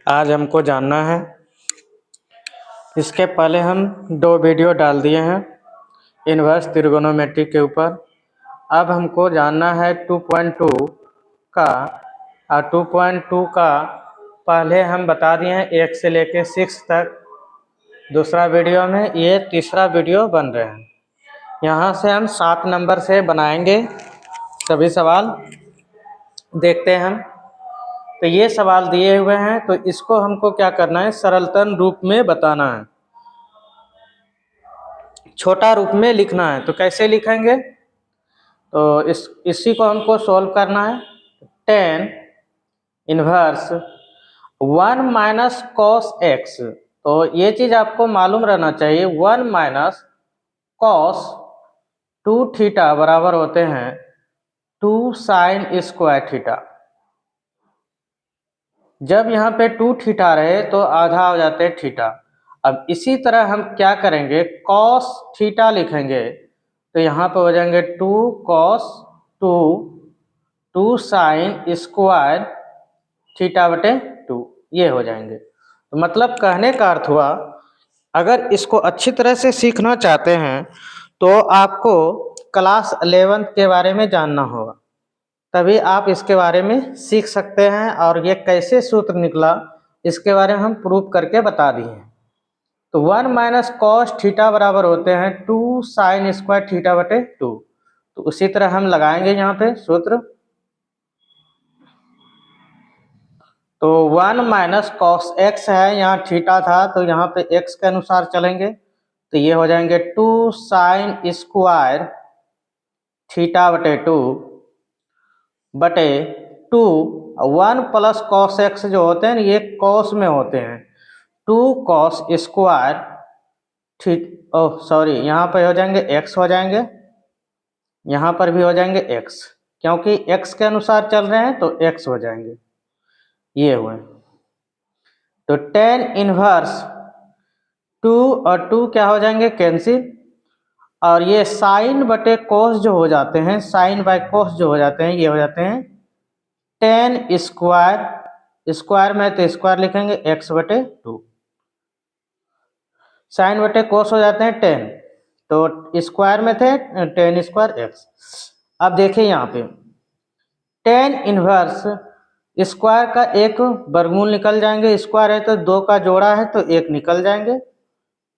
आज हमको जानना है, इसके पहले हम 2 वीडियो डाल दिए हैं इन्वर्स त्रिगोनोमेट्री के ऊपर। अब हमको जानना है 2.2 का, और 2.2 का पहले हम बता दिए हैं 1 से लेके 6 तक दूसरा वीडियो में, ये तीसरा वीडियो बन रहे हैं। यहाँ से हम 7 नंबर से बनाएंगे सभी सवाल, देखते हैं हम। तो ये सवाल दिए हुए हैं, तो इसको हमको क्या करना है, सरलतम रूप में बताना है, छोटा रूप में लिखना है। तो कैसे लिखेंगे, तो इसी को हमको सॉल्व करना है। 10 इन्वर्स 1 माइनस कॉस एक्स, तो ये चीज़ आपको मालूम रहना चाहिए, 1 माइनस कॉस 2 थीटा बराबर होते हैं 2 साइन स्क्वायर थीटा। जब यहाँ पे 2 थीटा रहे तो आधा हो जाते हैं थीटा। अब इसी तरह हम क्या करेंगे, कॉस थीटा लिखेंगे, तो यहाँ पे हो जाएंगे 2 कॉस 2 साइन स्क्वायर थीटा बटे 2, ये हो जाएंगे। तो मतलब कहने का अर्थ हुआ, अगर इसको अच्छी तरह से सीखना चाहते हैं तो आपको क्लास 11 के बारे में जानना होगा, तभी आप इसके बारे में सीख सकते हैं। और ये कैसे सूत्र निकला इसके बारे में हम प्रूफ करके बता दिए हैं। तो 1 माइनस कॉस थीटा बराबर होते हैं 2 साइन स्क्वायर थीटा बटे 2। तो उसी तरह हम लगाएंगे यहाँ पे सूत्र। तो 1 माइनस कॉस एक्स है, यहाँ थीटा था तो यहाँ पे एक्स के अनुसार चलेंगे, तो ये हो जाएंगे 2 साइन स्क्वायर थीटा बटे 2 बटे 2। 1 प्लस कॉस एक्स जो होते हैं ये कॉस में होते हैं, 2 कॉस स्क्वायर यहाँ पर हो जाएंगे एक्स हो जाएंगे, यहाँ पर भी हो जाएंगे एक्स, क्योंकि एक्स के अनुसार चल रहे हैं तो एक्स हो जाएंगे, ये हुए। तो 10 इनवर्स 2 और 2 क्या हो जाएंगे, कैंसिल, और ये साइन बटे कोस जो हो जाते हैं, साइन बाय कोस जो हो जाते हैं, ये हो जाते हैं 10 स्क्वायर, स्क्वायर में तो स्क्वायर लिखेंगे एक्स बटे 2, साइन बटे कोस हो जाते हैं 10, तो स्क्वायर में थे 10 स्क्वायर एक्स। अब देखिए यहाँ पे 10 इनवर्स स्क्वायर का एक वर्गमूल निकल जाएंगे, स्क्वायर है तो 2 का जोड़ा है तो 1 निकल जाएंगे,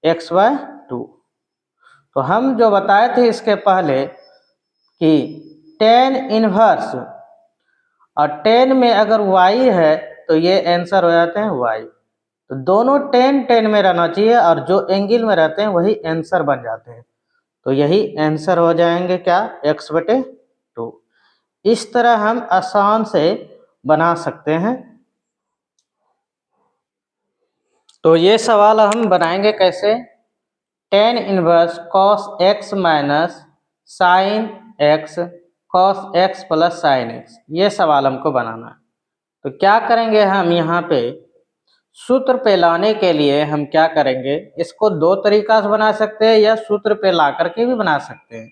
एक्स बाय 2। तो हम जो बताए थे इसके पहले कि 10 इनवर्स और 10 में अगर y है तो ये आंसर हो जाते हैं y। तो दोनों 10 में रहना चाहिए और जो एंगल में रहते हैं वही आंसर बन जाते हैं, तो यही आंसर हो जाएंगे क्या, x बटे 2। इस तरह हम आसान से बना सकते हैं। तो ये सवाल हम बनाएंगे कैसे, 10 inverse cos x minus sine x cos x plus sine x, ये सवाल हमको बनाना है। तो क्या करेंगे हम, यहाँ पे सूत्र पे लाने के लिए हम क्या करेंगे, इसको 2 तरीका से बना सकते हैं या सूत्र पे ला करके भी बना सकते हैं।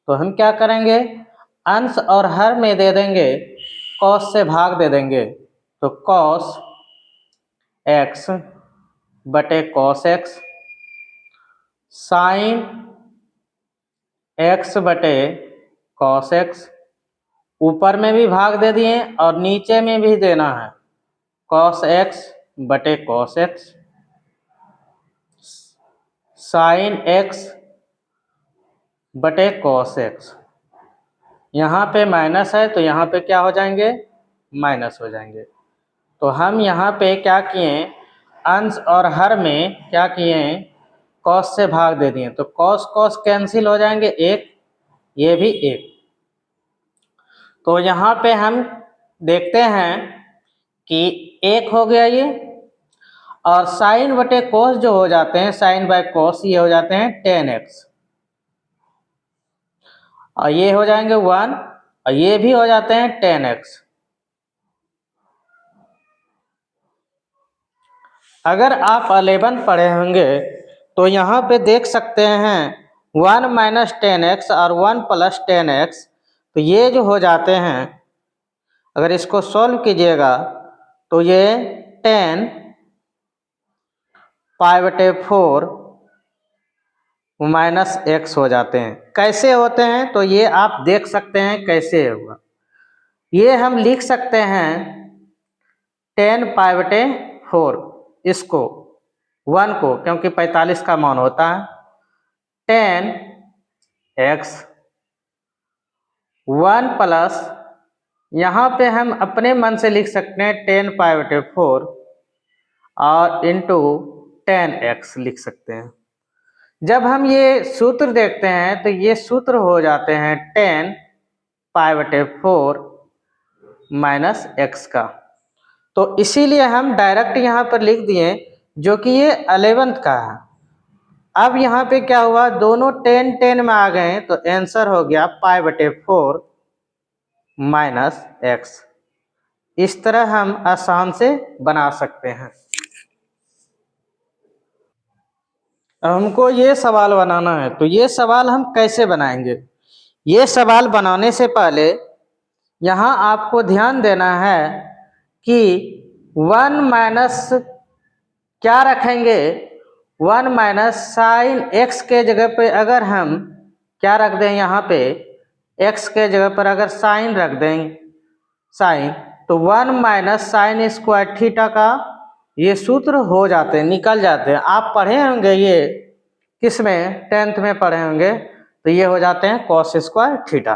तो हम क्या करेंगे, अंश और हर में दे देंगे, कॉस से भाग दे देंगे, तो कॉस एक्स बटे कॉस एक्स, साइन एक्स बटे कॉस एक्स, ऊपर में भी भाग दे दिए और नीचे में भी देना है, कॉस एक्स बटे कॉस एक्स, साइन एक्स बटे कॉस एक्स। यहाँ पे माइनस है तो यहाँ पे क्या हो जाएंगे, माइनस हो जाएंगे। तो हम यहाँ पे क्या किए, अंश और हर में क्या किए, कॉस से भाग दे दिए, तो कॉस कॉस कैंसिल हो जाएंगे, एक ये भी एक। तो यहाँ पे हम देखते हैं कि एक हो गया ये, और साइन बटे कोस जो हो जाते हैं, साइन बाय कोस, ये हो जाते हैं 10x, और ये हो जाएंगे 1, और ये भी हो जाते हैं 10x। अगर आप 11 पढ़े होंगे तो यहाँ पे देख सकते हैं 1 माइनस 10x और 1 प्लस 10x, तो ये जो हो जाते हैं, अगर इसको सॉल्व कीजिएगा तो ये 10 π/4 माइनस एक्स हो जाते हैं। कैसे होते हैं तो ये आप देख सकते हैं कैसे होगा। ये हम लिख सकते हैं 10 π/4 इसको 1 को, क्योंकि 45 का मान होता है 10x 1 प्लस, यहाँ पे हम अपने मन से लिख सकते हैं 10 π/4 और इंटू 10x लिख सकते हैं। जब हम ये सूत्र देखते हैं तो ये सूत्र हो जाते हैं 10 π/4 माइनस एक्स का। तो इसीलिए हम डायरेक्ट यहाँ पर लिख दिए, जो कि ये 11th का है। अब यहाँ पे क्या हुआ, दोनों 10 10 में आ गए, तो आंसर हो गया π/4 माइनस एक्स। इस तरह हम आसान से बना सकते हैं। अब हमको ये सवाल बनाना है, तो ये सवाल हम कैसे बनाएंगे। ये सवाल बनाने से पहले यहाँ आपको ध्यान देना है कि 1 माइनस क्या रखेंगे, 1 माइनस साइन एक्स के जगह पे अगर हम क्या रख दें, यहाँ पे एक्स के जगह पर अगर साइन रख दें, साइन, तो 1 माइनस साइन स्क्वायर थीटा का ये सूत्र हो जाते हैं, निकल जाते हैं। आप पढ़े होंगे ये, किस में, 10th में पढ़े होंगे। तो ये हो जाते हैं कॉस स्क्वायर थीटा।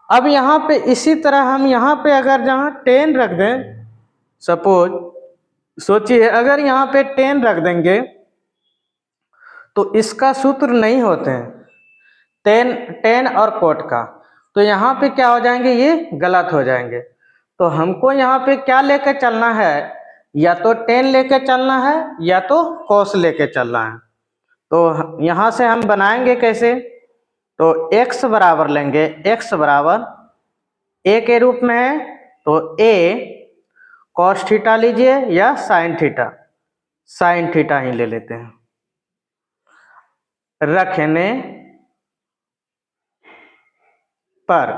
अब यहाँ पे इसी तरह हम यहाँ पे अगर जहाँ 10 रख दें, सपोज सोचिए अगर यहाँ पे 10 रख देंगे तो इसका सूत्र नहीं होते हैं 10 और कोट का, तो यहाँ पे क्या हो जाएंगे, ये गलत हो जाएंगे। तो हमको यहाँ पे क्या लेके चलना है, या तो 10 लेके चलना है या तो कॉस लेके चलना है। तो यहाँ से हम बनाएंगे कैसे, तो x बराबर लेंगे, x बराबर a के रूप में है तो a कॉस थीटा लीजिए या साइन थीटा, साइन थीटा ही ले लेते हैं, रखने पर।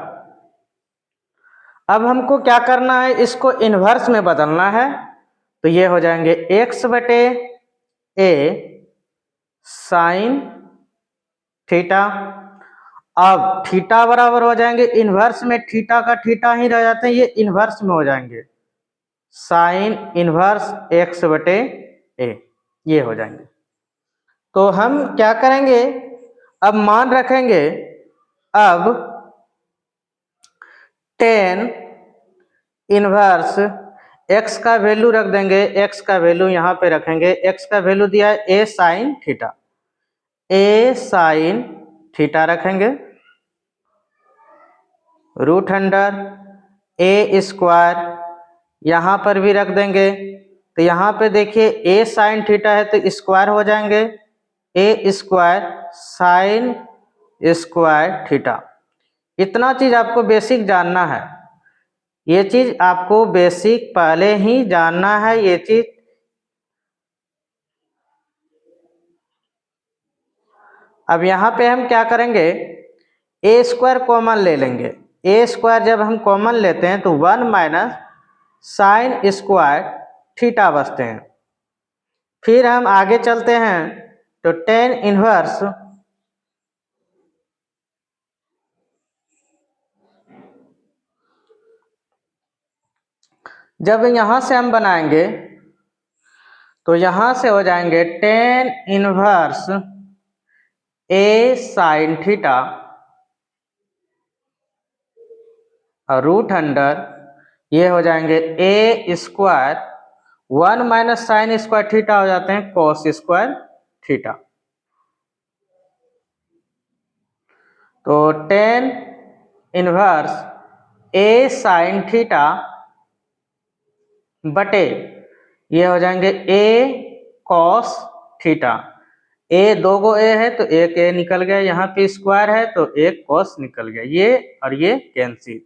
अब हमको क्या करना है, इसको इन्वर्स में बदलना है, तो ये हो जाएंगे x/a साइन थीटा। अब थीटा बराबर हो जाएंगे, इन्वर्स में थीटा का थीटा ही रह जाते हैं, ये इन्वर्स में हो जाएंगे साइन इन्वर्स x/a, ये हो जाएंगे। तो हम क्या करेंगे, अब मान रखेंगे, अब 10 इन्वर्स x का वैल्यू रख देंगे, x का वैल्यू यहाँ पे रखेंगे, x का वैल्यू दिया है a sine theta, a sine theta रखेंगे, रूट अंडर a स्क्वायर यहाँ पर भी रख देंगे। तो यहाँ पे देखिए a साइन थीटा है तो स्क्वायर हो जाएंगे, a square sine square theta. इतना चीज आपको बेसिक जानना है, ये चीज आपको बेसिक पहले ही जानना है ये चीज। अब यहाँ पे हम क्या करेंगे, a स्क्वायर कॉमन ले लेंगे, a स्क्वायर जब हम कॉमन लेते हैं तो 1 माइनस साइन स्क्वायर थीटा बचते हैं। फिर हम आगे चलते हैं तो 10 इनवर्स जब यहाँ से हम बनाएंगे तो यहाँ से हो जाएंगे 10 इनवर्स a साइन थीटा और रूट अंडर ये हो जाएंगे a square 1 minus sine square theta हो जाते हैं कॉस स्क्वायर थीटा। तो 10 इनवर्स a साइन थीटा बटे ये हो जाएंगे a कॉस थीटा। a दो गो a है तो एक a निकल गया, यहाँ पे स्क्वायर है तो एक कॉस निकल गया, ये और ये कैंसिल।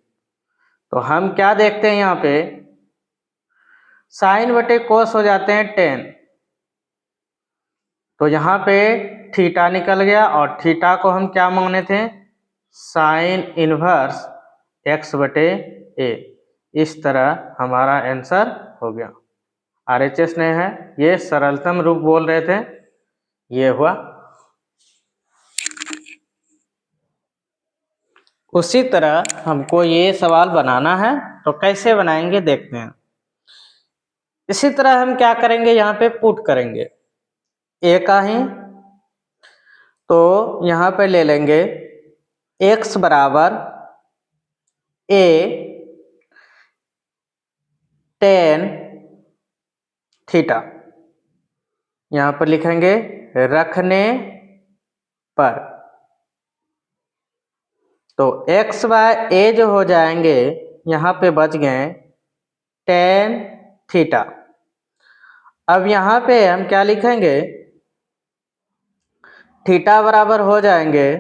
तो हम क्या देखते हैं, यहाँ पे साइन बटे कॉस हो जाते हैं 10, तो यहाँ पे थीटा निकल गया और थीटा को हम क्या माने थे, साइन इनवर्स x/a। इस तरह हमारा आंसर हो गया। RHS नहीं है, ये सरलतम रूप बोल रहे थे, ये हुआ। उसी तरह हमको ये सवाल बनाना है, तो कैसे बनाएंगे देखते हैं। इसी तरह हम क्या करेंगे, यहाँ पे पुट करेंगे a का ही, तो यहाँ पे ले लेंगे x बराबर a tan थीटा, यहाँ पर लिखेंगे रखने पर, तो x बाय a जो हो जाएंगे, यहाँ पे बच गए tan थीटा। अब यहाँ पे हम क्या लिखेंगे, थीटा बराबर हो जाएंगे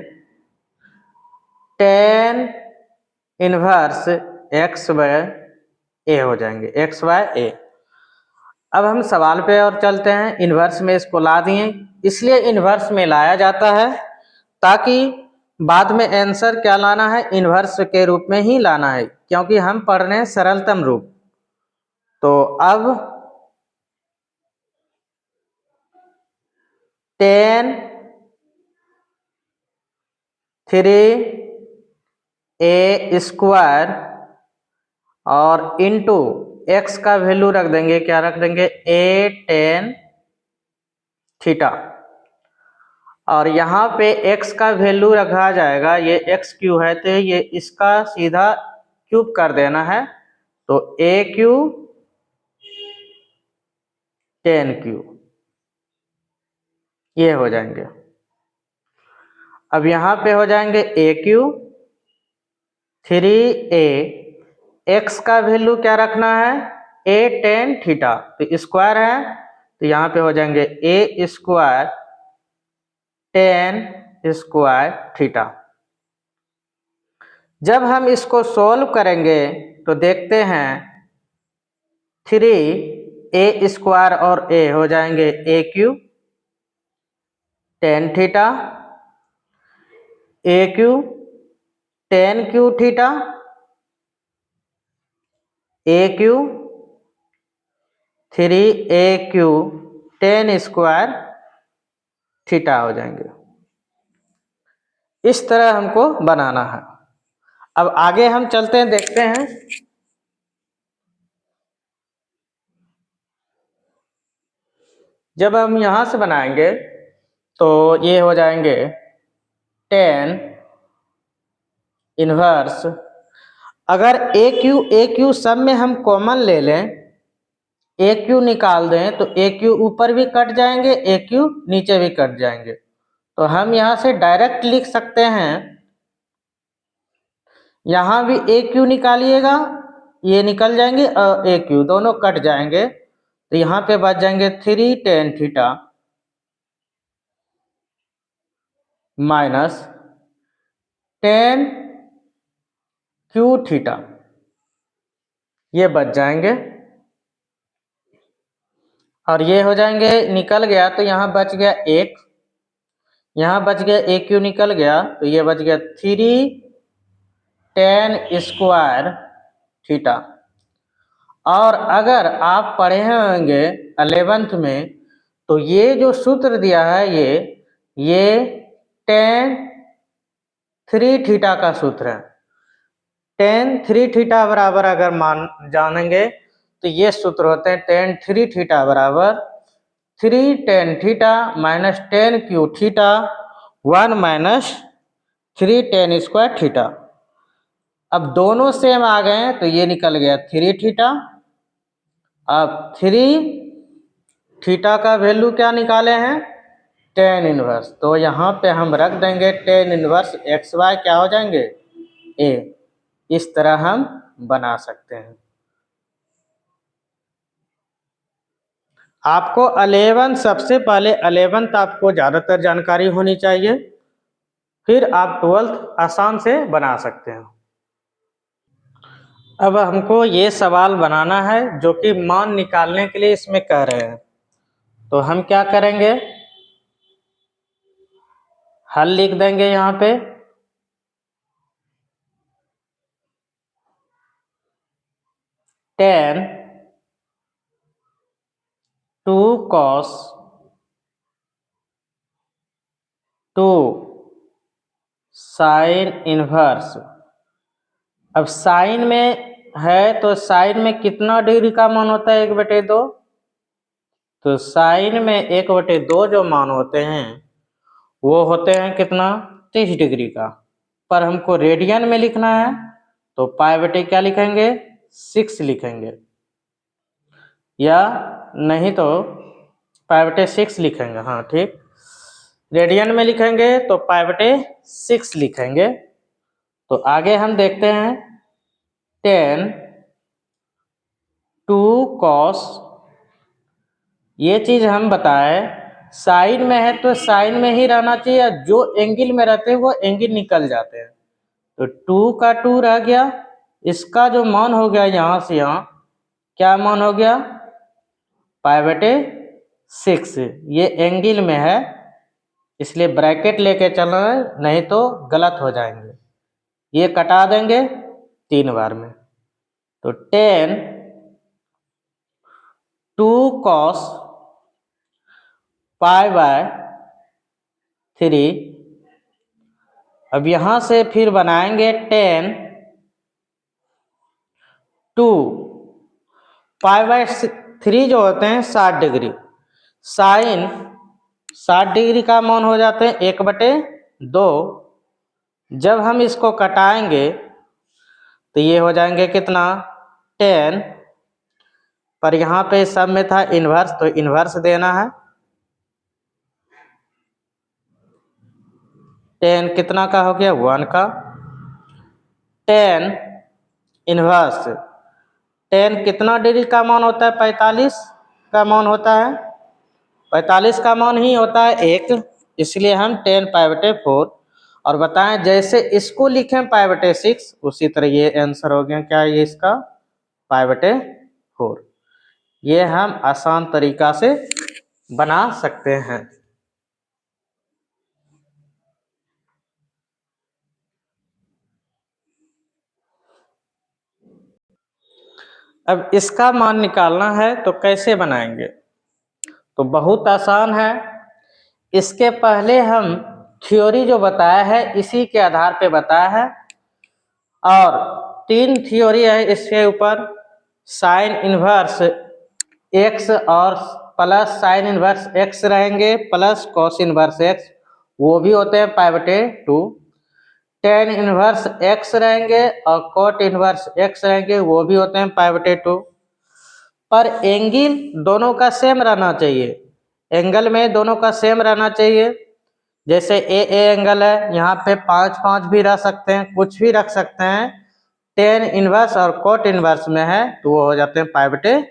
tan inverse x by a हो जाएंगे, x बाय a। अब हम सवाल पे और चलते हैं। इन्वर्स में इसको ला दिए, इसलिए इन्वर्स में लाया जाता है ताकि बाद में आंसर क्या लाना है, इन्वर्स के रूप में ही लाना है, क्योंकि हम पढ़ रहे हैं सरलतम रूप। तो अब tan 3a स्क्वायर और इंटू x का वैल्यू रख देंगे, क्या रख देंगे, a tan थीटा, और यहाँ पे x का वैल्यू रखा जाएगा, ये x क्यू है, तो ये इसका सीधा क्यूब कर देना है, तो a क्यू tan क्यू, ये हो जाएंगे। अब यहाँ पे हो जाएंगे a क्यू 3a, x का वैल्यू क्या रखना है, a tan थीटा, तो स्क्वायर है, तो यहाँ पे हो जाएंगे a square tan square theta. जब हम इसको सोल्व करेंगे तो देखते हैं 3a स्क्वायर और a हो जाएंगे a Q tan theta, a Q tan Q theta, a Q 3a Q tan square theta हो जाएंगे। इस तरह हमको बनाना है। अब आगे हम चलते हैं, देखते हैं। जब हम यहां से बनाएंगे तो ये हो जाएंगे tan इनवर्स, अगर ए क्यू सब में हम कॉमन ले लें, ए क्यू निकाल दें, तो ए क्यू ऊपर भी कट जाएंगे, ए क्यू नीचे भी कट जाएंगे, तो हम यहाँ से डायरेक्ट लिख सकते हैं, यहाँ भी ए क्यू निकालिएगा, ये निकल जाएंगे और ए क्यू दोनों कट जाएंगे, तो यहाँ पे बच जाएंगे 3 tan theta minus tan Q theta, ये बच जाएंगे, और ये हो जाएंगे, निकल गया तो यहाँ बच गया एक, यहाँ बच गया ए क्यू निकल गया, तो ये बच गया 3 tan स्क्वायर थीटा। और अगर आप पढ़े होंगे 11th में, तो ये जो सूत्र दिया है, ये tan 3 थीटा का सूत्र है। tan 3 थीटा बराबर अगर जानेंगे, तो ये सूत्र होते हैं tan 3 थीटा बराबर 3 tan theta minus tan Q theta 1 minus 3 tan square theta. अब दोनों सेम आ गए, तो ये निकल गया 3 थीटा। अब 3 थीटा का वैल्यू क्या निकाले हैं, tan इनवर्स, तो यहाँ पे हम रख देंगे tan इनवर्स एक्स वाई, क्या हो जाएंगे, a। इस तरह हम बना सकते हैं। आपको 11 सबसे पहले 11th आपको ज़्यादातर जानकारी होनी चाहिए, फिर आप 12th आसान से बना सकते हैं। अब हमको ये सवाल बनाना है जो कि मान निकालने के लिए इसमें कह रहे हैं, तो हम क्या करेंगे, हल लिख देंगे यहाँ पे, tan 2 cos 2 साइन इनवर्स। अब साइन में है तो साइन में कितना डिग्री का मान होता है 1/2? तो साइन में 1/2 जो मान होते हैं वो होते हैं कितना, 30 डिग्री का। पर हमको रेडियन में लिखना है तो पाई/2 क्या लिखेंगे, 6 लिखेंगे, या नहीं तो पाई/6 लिखेंगे। हाँ ठीक, रेडियन में लिखेंगे तो पाई/6 लिखेंगे। तो आगे हम देखते हैं 10 2 cos, ये चीज हम बताए साइन में है तो साइन में ही रहना चाहिए, जो एंगल में रहते हैं वो एंगल निकल जाते हैं। तो 2 का 2 रह गया, इसका जो मान हो गया यहाँ से यहाँ क्या मान हो गया, पाई/6। ये एंगल में है इसलिए ब्रैकेट लेके चलना है, नहीं तो गलत हो जाएंगे। ये कटा देंगे 3 बार में। तो 10 2 cos पाई/3। अब यहां से फिर बनाएंगे 10 2 पाई/3 जो होते हैं 60 डिग्री, साइन 60 डिग्री का मान हो जाते हैं 1/2। जब हम इसको कटाएंगे तो ये हो जाएंगे कितना, 10, पर यहाँ पे सब में था इन्वर्स तो इन्वर्स देना है। 10 कितना का हो गया, 1 का। 10 इन्वर्स 10 कितना डिग्री का मान होता है, 45 का मान होता है। 45 का मान ही होता है 1, इसलिए हम 10 पाई/4। और बताएं जैसे इसको लिखें पाई/6 उसी तरह ये आंसर हो गया क्या, ये इसका पाई/4। ये हम आसान तरीका से बना सकते हैं। अब इसका मान निकालना है तो कैसे बनाएंगे, तो बहुत आसान है। इसके पहले हम थ्योरी जो बताया है इसी के आधार पे बताया है, और 3 थ्योरी है इसके ऊपर, साइन इनवर्स x और प्लस साइन इनवर्स x रहेंगे, प्लस कॉस इनवर्स x, वो भी होते हैं पाई/2। टेन इनवर्स x रहेंगे और कॉट इनवर्स x रहेंगे, वो भी होते हैं पाई/2। पर एंगल दोनों का सेम रहना चाहिए, एंगल में दोनों का सेम रहना चाहिए। जैसे ए एंगल है, यहाँ पे 5 5 भी रख सकते हैं, कुछ भी रख सकते हैं। टेन इनवर्स और कोट इनवर्स में है तो वो हो जाते हैं पाई/2।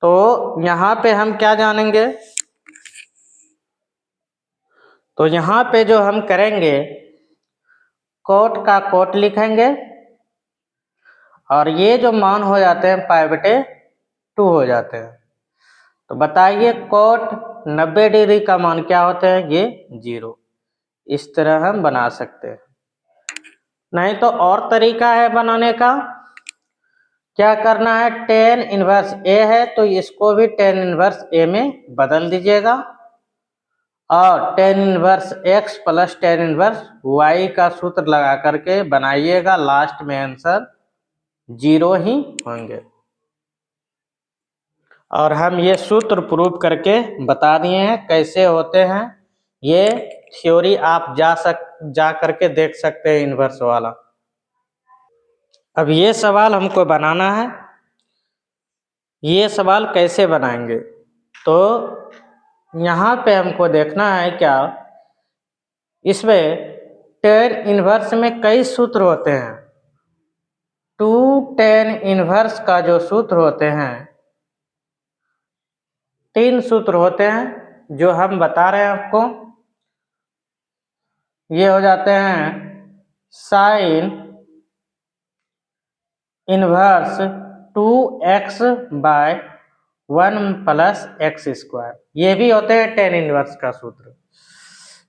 तो यहाँ पे हम क्या जानेंगे, तो यहाँ पे जो हम करेंगे कोट का कोट लिखेंगे, और ये जो मान हो जाते हैं पाई/2 हो जाते हैं। तो बताइए कोट 90 डिग्री का मान क्या होता है, ये 0। इस तरह हम बना सकते हैं। नहीं तो और तरीका है बनाने का, क्या करना है, टेन इनवर्स ए है तो इसको भी टेन इनवर्स ए में बदल दीजिएगा, और tan inverse X plus tan inverse Y का सूत्र लगा करके बनाइएगा, लास्ट में आंसर 0 ही होंगे। और हम ये सूत्र प्रूव करके बता दिए हैं कैसे होते हैं। ये थ्योरी आप जा करके देख सकते हैं इनवर्स वाला। अब ये सवाल हमको बनाना है, ये सवाल कैसे बनाएंगे, तो यहाँ पे हमको देखना है क्या, इसमें टेन इनवर्स में कई सूत्र होते हैं। 2 टेन इनवर्स का जो सूत्र होते हैं, 3 सूत्र होते हैं जो हम बता रहे हैं आपको। ये हो जाते हैं sine inverse 2x/1 plus x², ये भी होते हैं टेन इनवर्स का सूत्र।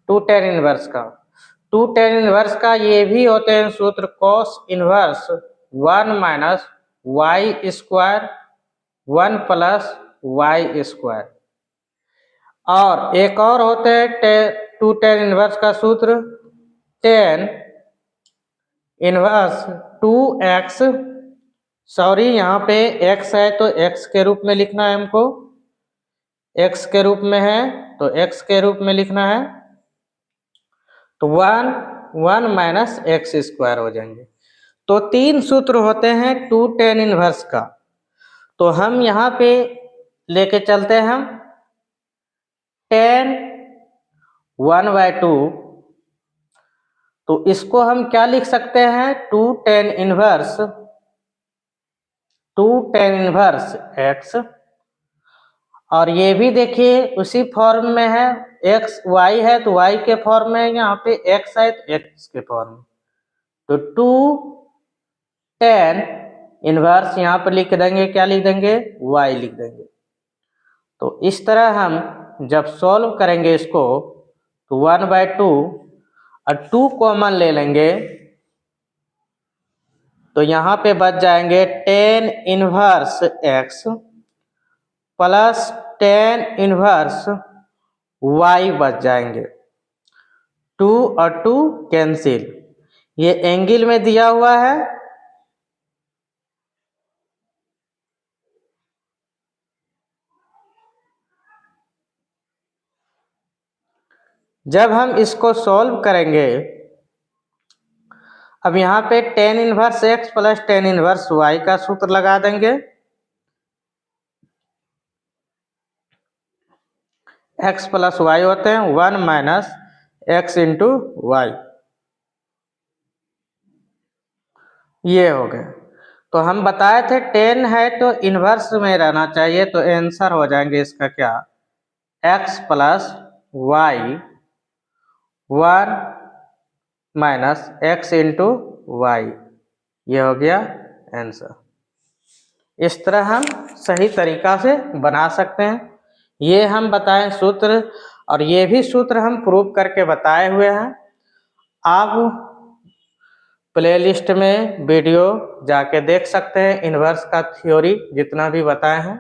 2 टेन इनवर्स का, 2 टेन इनवर्स का ये भी होते हैं सूत्र cos inverse 1 minus y² 1 plus Y square. और एक और होते हैं 2 tan इनवर्स का सूत्र, tan इनवर्स 2x, सॉरी यहाँ पे x है तो x के रूप में लिखना है हमको, x के रूप में है तो x के रूप में लिखना है, तो 1 माइनस एक्स स्क्वायर हो जाएंगे। तो 3 सूत्र होते हैं 2 tan इनवर्स का। तो हम यहाँ पे लेके चलते हैं हम tan 1/2, तो इसको हम क्या लिख सकते हैं 2 tan इनवर्स x, और ये भी देखिए उसी फॉर्म में है, x y है तो y के फॉर्म में है, यहाँ पे x है तो x के फॉर्म में, तो 2 tan इनवर्स यहाँ पर लिख देंगे, क्या लिख देंगे y लिख देंगे। तो इस तरह हम जब सॉल्व करेंगे इसको तो 1/2 और 2 कॉमन ले लेंगे, तो यहाँ पे बच जाएंगे tan inverse x plus tan inverse y बच जाएंगे। 2 और 2 कैंसिल, ये एंगल में दिया हुआ है, जब हम इसको सॉल्व करेंगे, अब यहाँ पे tan inverse x plus tan inverse y का सूत्र लगा देंगे, x प्लस y होते हैं 1 माइनस x इंटू वाई, ये हो गए। तो हम बताए थे tan है तो इनवर्स में रहना चाहिए, तो आंसर हो जाएंगे इसका क्या, x plus Y 1 minus x into Y, ये हो गया आंसर। इस तरह हम सही तरीका से बना सकते हैं। ये हम बताएं सूत्र, और ये भी सूत्र हम प्रूव करके बताए हुए हैं। आप प्लेलिस्ट में वीडियो जाके देख सकते हैं, इनवर्स का थ्योरी जितना भी बताए हैं।